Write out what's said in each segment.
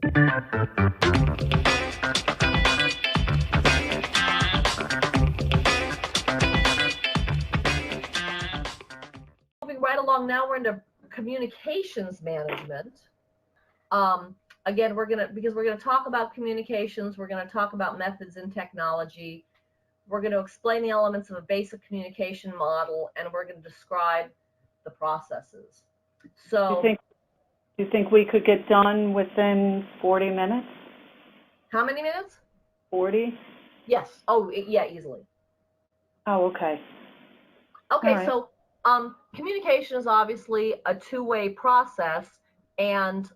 Moving right along, now we're into communications management. Again, because we're gonna talk about communications, we're gonna talk about methods and technology. We're going to explain the elements of a basic communication model, and we're going to describe the processes. So, do you think we could get done within 40 minutes? How many minutes? 40? Yes. Oh, yeah, easily. Oh, okay. Okay, right. So communication is obviously a two-way process, and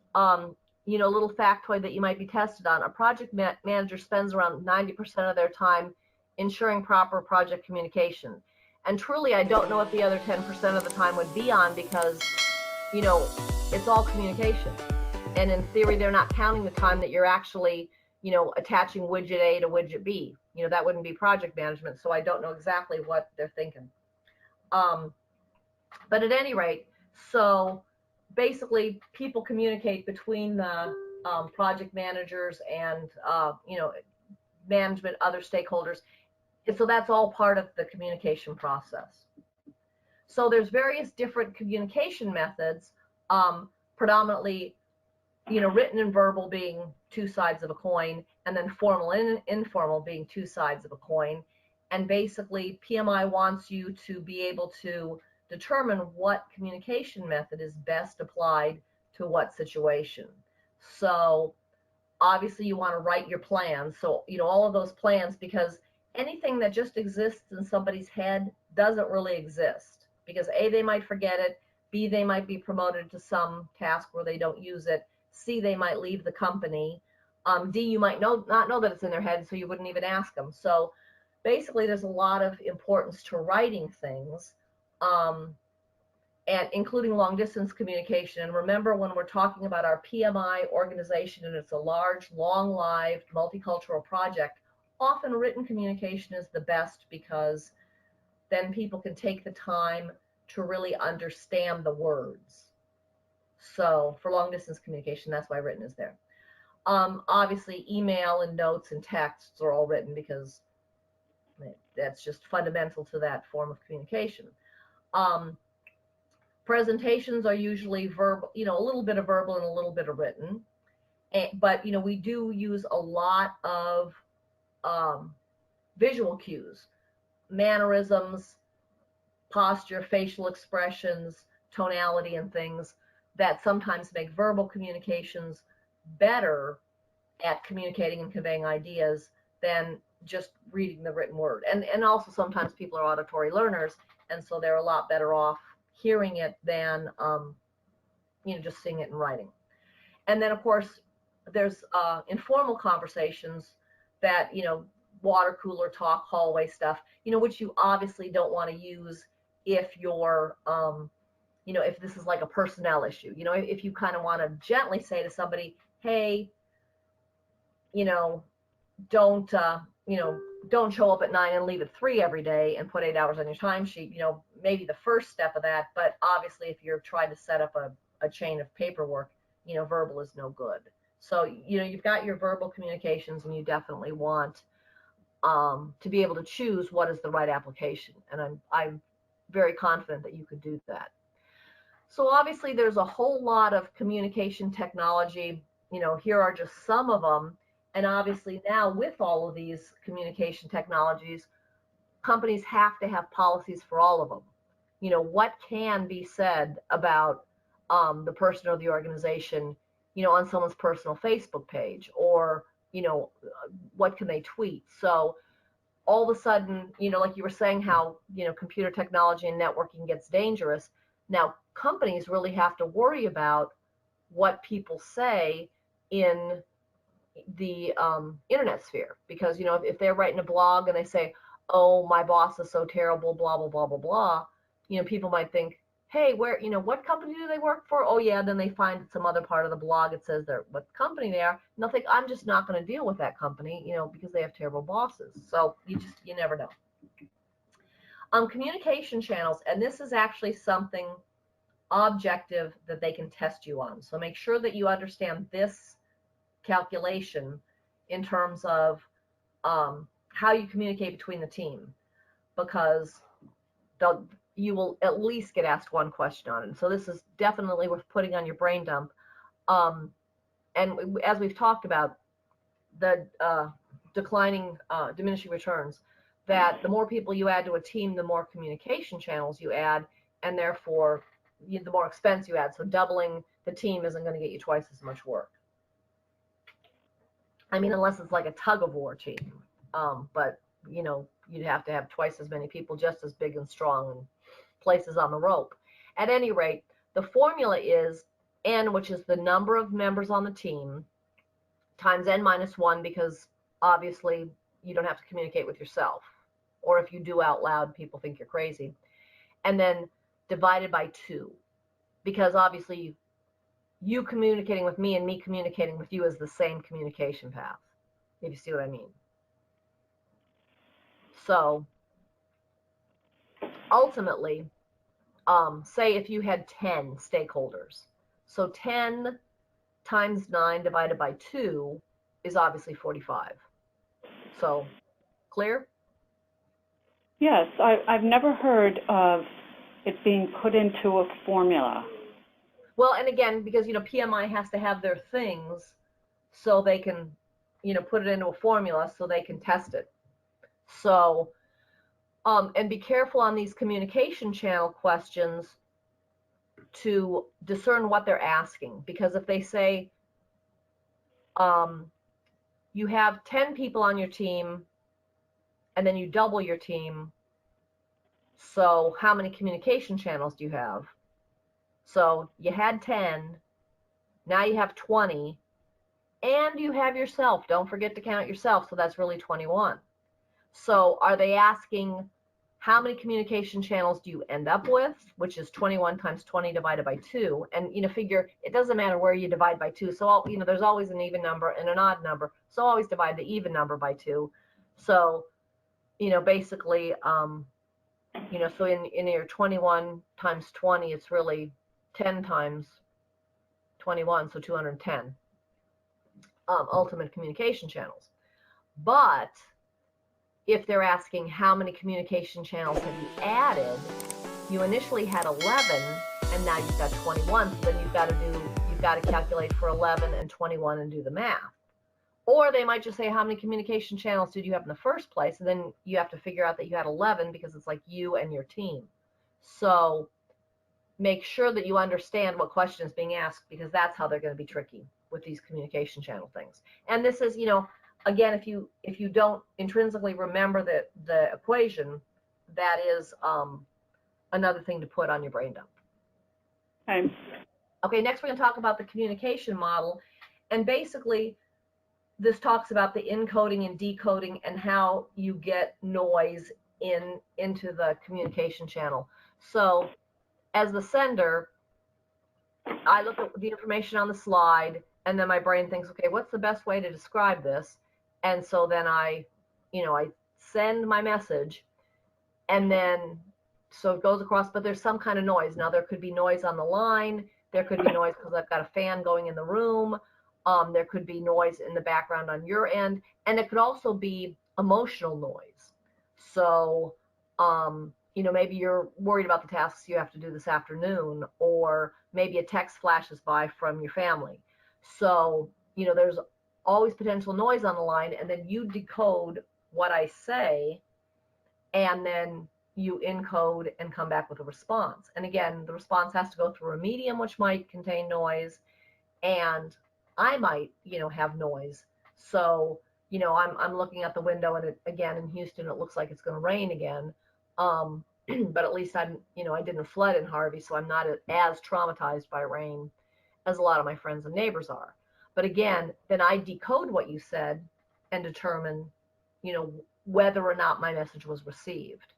you know, a little factoid that you might be tested on. A project manager spends around 90% of their time ensuring proper project communication. And truly, I don't know what the other 10% of the time would be on, because, you know, it's all communication. And in theory, they're not counting the time that you're actually, you know, attaching widget A to widget B. You know, that wouldn't be project management, so I don't know exactly what they're thinking. But at any rate, so basically, people communicate between the project managers and, you know, management, other stakeholders. So that's all part of the communication process. So there's various different communication methods, predominantly, you know, written and verbal being two sides of a coin, and then formal and informal being two sides of a coin. And basically, PMI wants you to be able to determine what communication method is best applied to what situation. So obviously, you want to write your plans. So, you know, all of those plans, because anything that just exists in somebody's head doesn't really exist, because A, they might forget it, B, they might be promoted to some task where they don't use it, C, they might leave the company, D, you might not know that it's in their head, so you wouldn't even ask them. So basically, there's a lot of importance to writing things, and including long distance communication. And remember, when we're talking about our PMI organization and it's a large, long-lived, multicultural project, often written communication is the best, because then people can take the time to really understand the words. So for long distance communication, that's why written is there. Obviously, email and notes and texts are all written, because that's just fundamental to that form of communication. Presentations are usually verbal, you know, a little bit of verbal and a little bit of written. But, you know, we do use a lot of visual cues, mannerisms, posture, facial expressions, tonality, and things that sometimes make verbal communications better at communicating and conveying ideas than just reading the written word. And also sometimes people are auditory learners, and so they're a lot better off hearing it than you know, just seeing it in writing. And then, of course, there's informal conversations that, you know, water cooler talk, hallway stuff, you know, which you obviously don't want to use if you're, you know, if this is like a personnel issue. You know, if you kind of want to gently say to somebody, hey, you know, don't show up at 9 and leave at 3 every day and put 8 hours on your timesheet. You know, maybe the first step of that, but obviously if you're trying to set up a chain of paperwork, you know, verbal is no good. So, you know, you've got your verbal communications, and you definitely want to be able to choose what is the right application. And I'm very confident that you could do that. So obviously there's a whole lot of communication technology. You know, here are just some of them. And obviously now, with all of these communication technologies, companies have to have policies for all of them. You know, what can be said about the person or the organization, you know, on someone's personal Facebook page, or, you know, what can they tweet? So all of a sudden, you know, like you were saying, how, you know, computer technology and networking gets dangerous. Now, companies really have to worry about what people say in the internet sphere, because, you know, if they're writing a blog and they say, oh, my boss is so terrible, blah, blah, blah, blah, blah, you know, people might think, hey, where, you know, what company do they work for? Oh, yeah. Then they find some other part of the blog, it says they're what company they are, and they'll think, I'm just not going to deal with that company, you know, because they have terrible bosses. So you never know. Communication channels, and this is actually something objective that they can test you on. So make sure that you understand this calculation in terms of how you communicate between the team, because you will at least get asked one question on it. So this is definitely worth putting on your brain dump. And as we've talked about, the diminishing returns, that the more people you add to a team, the more communication channels you add, and therefore the more expense you add. So doubling the team isn't going to get you twice as much work. I mean, unless it's like a tug of war team, but you'd have to have twice as many people, just as big and strong, and places on the rope. At any rate, the formula is N, which is the number of members on the team, times N minus 1, because obviously you don't have to communicate with yourself. Or if you do out loud, people think you're crazy. And then divided by 2, because obviously you communicating with me and me communicating with you is the same communication path, if you see what I mean. So ultimately, say if you had 10 stakeholders, so 10 times 9 divided by 2 is obviously 45. So clear? Yes, I've never heard of it being put into a formula. Well, and again, because PMI has to have their things so they can put it into a formula so they can test it. So and be careful on these communication channel questions to discern what they're asking, because if they say you have 10 people on your team and then you double your team, so how many communication channels do you have? So you had 10, now you have 20, and you have yourself. Don't forget to count yourself, so that's really 21. So are they asking how many communication channels do you end up with, which is 21 times 20 divided by 2. And figure it doesn't matter where you divide by 2. So there's always an even number and an odd number. So always divide the even number by 2. So basically so in your 21 times 20, it's really 10 times 21, so 210 ultimate communication channels. But if they're asking how many communication channels have you added, you initially had 11 and now you've got 21. So then you've got to calculate for 11 and 21 and do the math. Or they might just say, how many communication channels did you have in the first place? And then you have to figure out that you had 11 because it's like you and your team. So make sure that you understand what question is being asked, because that's how they're going to be tricky with these communication channel things. And this is, again, if you don't intrinsically remember the equation, that is another thing to put on your brain dump. Okay, next we're going to talk about the communication model. And basically, this talks about the encoding and decoding and how you get noise into the communication channel. So as the sender, I look at the information on the slide, and then my brain thinks, okay, what's the best way to describe this? And so then I send my message, and then so it goes across, but there's some kind of noise. Now there could be noise on the line. There could be noise because I've got a fan going in the room. There could be noise in the background on your end, and it could also be emotional noise. So, maybe you're worried about the tasks you have to do this afternoon, or maybe a text flashes by from your family. So, there's always potential noise on the line, and then you decode what I say, and then you encode and come back with a response. And again, the response has to go through a medium, which might contain noise, and I might, have noise. So, I'm looking at the window, and again, in Houston, it looks like it's going to rain again. But at least I didn't flood in Harvey, so I'm not as traumatized by rain as a lot of my friends and neighbors are. But again, then I decode what you said and determine, whether or not my message was received.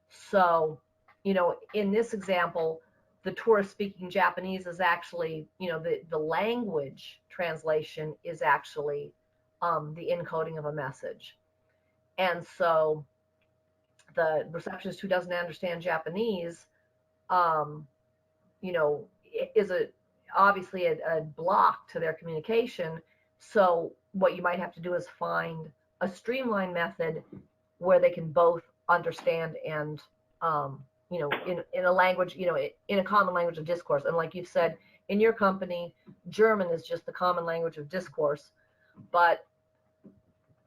So, in this example, the tourist speaking Japanese is actually, the language translation is actually the encoding of a message. And so the receptionist who doesn't understand Japanese, is obviously a block to their communication, So what you might have to do is find a streamlined method where they can both understand and, in a language, in a common language of discourse. And like you've said, in your company, German is just the common language of discourse. But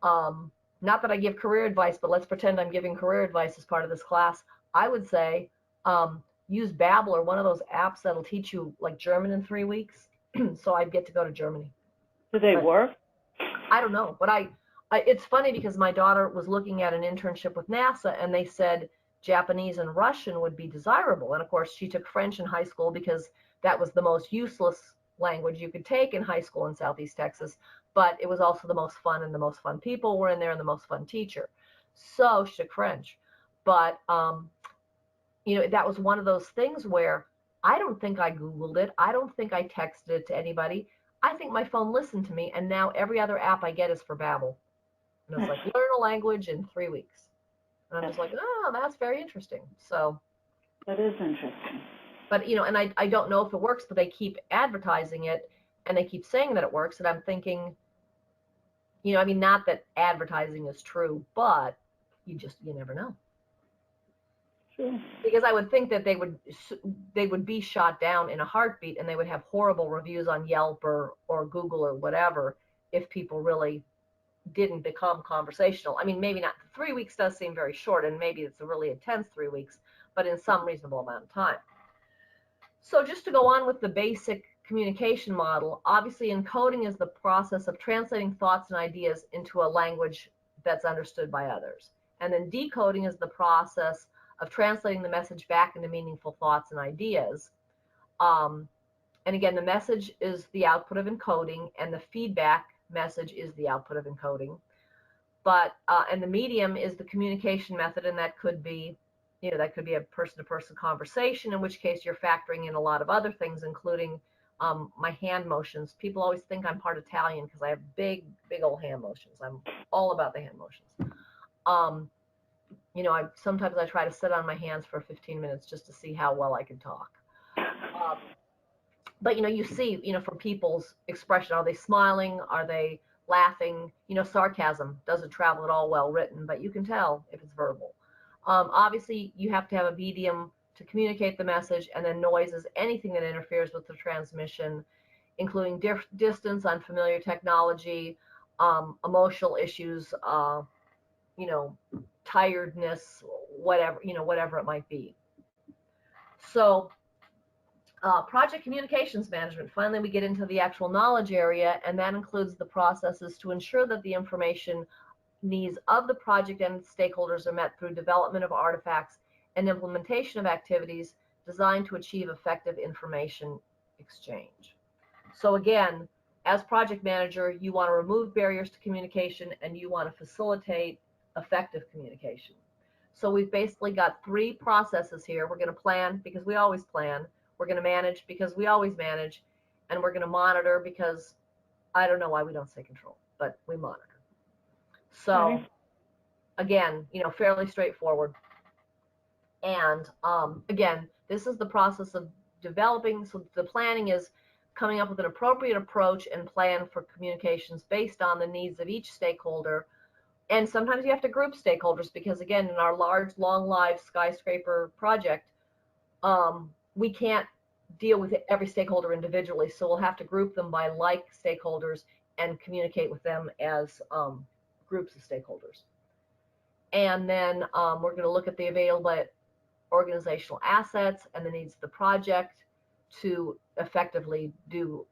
not that I give career advice, but let's pretend I'm giving career advice as part of this class. I would say use Babbel or one of those apps that'll teach you like German in 3 weeks. So I'd get to go to Germany. Do they work? I don't know, but it's funny because my daughter was looking at an internship with NASA, and they said Japanese and Russian would be desirable. And of course, she took French in high school because that was the most useless language you could take in high school in Southeast Texas, but it was also the most fun, and the most fun people were in there, and the most fun teacher. So she took French. But, that was one of those things where I don't think I Googled it. I don't think I texted it to anybody. I think my phone listened to me, and now every other app I get is for Babbel. And it's like, learn a language in 3 weeks. And I'm just like, oh, that's very interesting. So that is interesting. But, and I don't know if it works, but they keep advertising it, and they keep saying that it works. And I'm thinking, not that advertising is true, but you never know. Sure. Because I would think that they would be shot down in a heartbeat, and they would have horrible reviews on Yelp or Google or whatever if people really didn't become conversational. I mean, maybe not. 3 weeks does seem very short, and maybe it's a really intense 3 weeks, but in some reasonable amount of time. So just to go on with the basic communication model, obviously encoding is the process of translating thoughts and ideas into a language that's understood by others. And then decoding is the process of translating the message back into meaningful thoughts and ideas. And again, the message is the output of encoding, and the feedback message is the output of encoding. But and the medium is the communication method, and that could be, that could be a person-to-person conversation, in which case you're factoring in a lot of other things, including my hand motions. People always think I'm part Italian because I have big, big old hand motions. I'm all about the hand motions. Sometimes I try to sit on my hands for 15 minutes just to see how well I can talk. But, you see, from people's expression, are they smiling? Are they laughing? Sarcasm doesn't travel at all well written, but you can tell if it's verbal. Obviously, you have to have a medium to communicate the message, and then noise is anything that interferes with the transmission, including distance, unfamiliar technology, emotional issues, tiredness, whatever it might be. So project communications management, finally we get into the actual knowledge area, and that includes the processes to ensure that the information needs of the project and stakeholders are met through development of artifacts and implementation of activities designed to achieve effective information exchange. So again, as project manager, you want to remove barriers to communication, and you want to facilitate effective communication. So we've basically got 3 processes here. We're going to plan because we always plan. We're going to manage because we always manage. And we're going to monitor because I don't know why we don't say control, but we monitor. So again, fairly straightforward. And again, this is the process of developing. So the planning is coming up with an appropriate approach and plan for communications based on the needs of each stakeholder. And sometimes you have to group stakeholders because, again, in our large, long-lived skyscraper project, we can't deal with every stakeholder individually. So we'll have to group them by like stakeholders and communicate with them as groups of stakeholders. And then we're going to look at the available organizational assets and the needs of the project to effectively to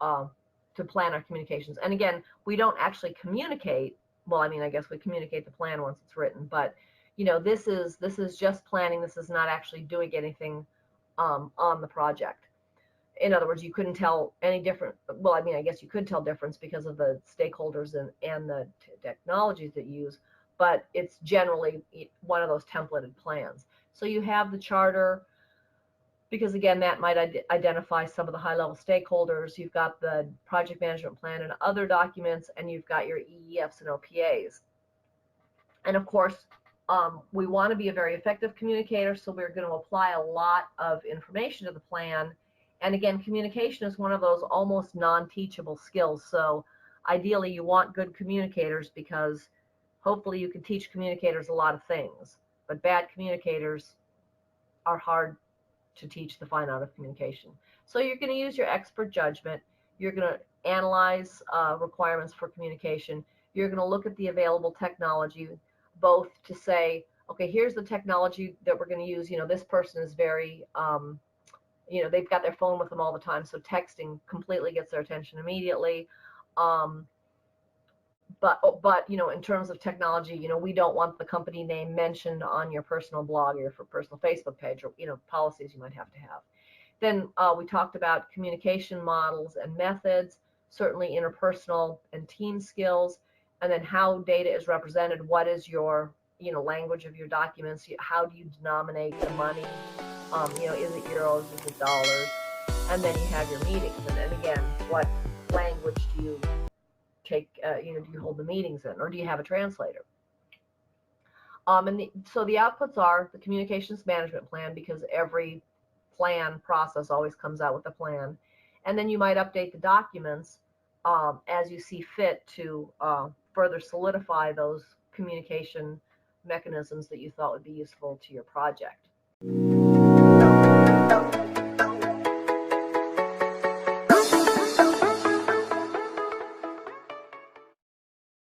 plan our communications. And again, we don't actually communicate. Well, I guess we communicate the plan once it's written, but this is just planning. This is not actually doing anything on the project. In other words, you couldn't tell any different. Well, I guess you could tell difference because of the stakeholders and the technologies that you use, but it's generally one of those templated plans. So you have the charter, because again, that might identify some of the high-level stakeholders. You've got the project management plan and other documents, and you've got your EEFs and OPAs. And of course, we want to be a very effective communicator, so we're going to apply a lot of information to the plan. And again, communication is one of those almost non-teachable skills. So ideally you want good communicators, because hopefully you can teach communicators a lot of things, but bad communicators are hard to teach the fine art of communication. So you're going to use your expert judgment. You're going to analyze requirements for communication. You're going to look at the available technology, both to say, okay, here's the technology that we're going to use. This person is very, they've got their phone with them all the time, so texting completely gets their attention immediately. But in terms of technology, we don't want the company name mentioned on your personal blog or your personal Facebook page, or policies you might have to have. Then we talked about communication models and methods, certainly interpersonal and team skills, and then how data is represented. What is your language of your documents? How do you denominate the money? Is it euros? Is it dollars? And then you have your meetings. And again, what language do you take? Do you hold the meetings in, or do you have a translator? So the outputs are the communications management plan, because every plan process always comes out with a plan. And then you might update the documents as you see fit to further solidify those communication mechanisms that you thought would be useful to your project.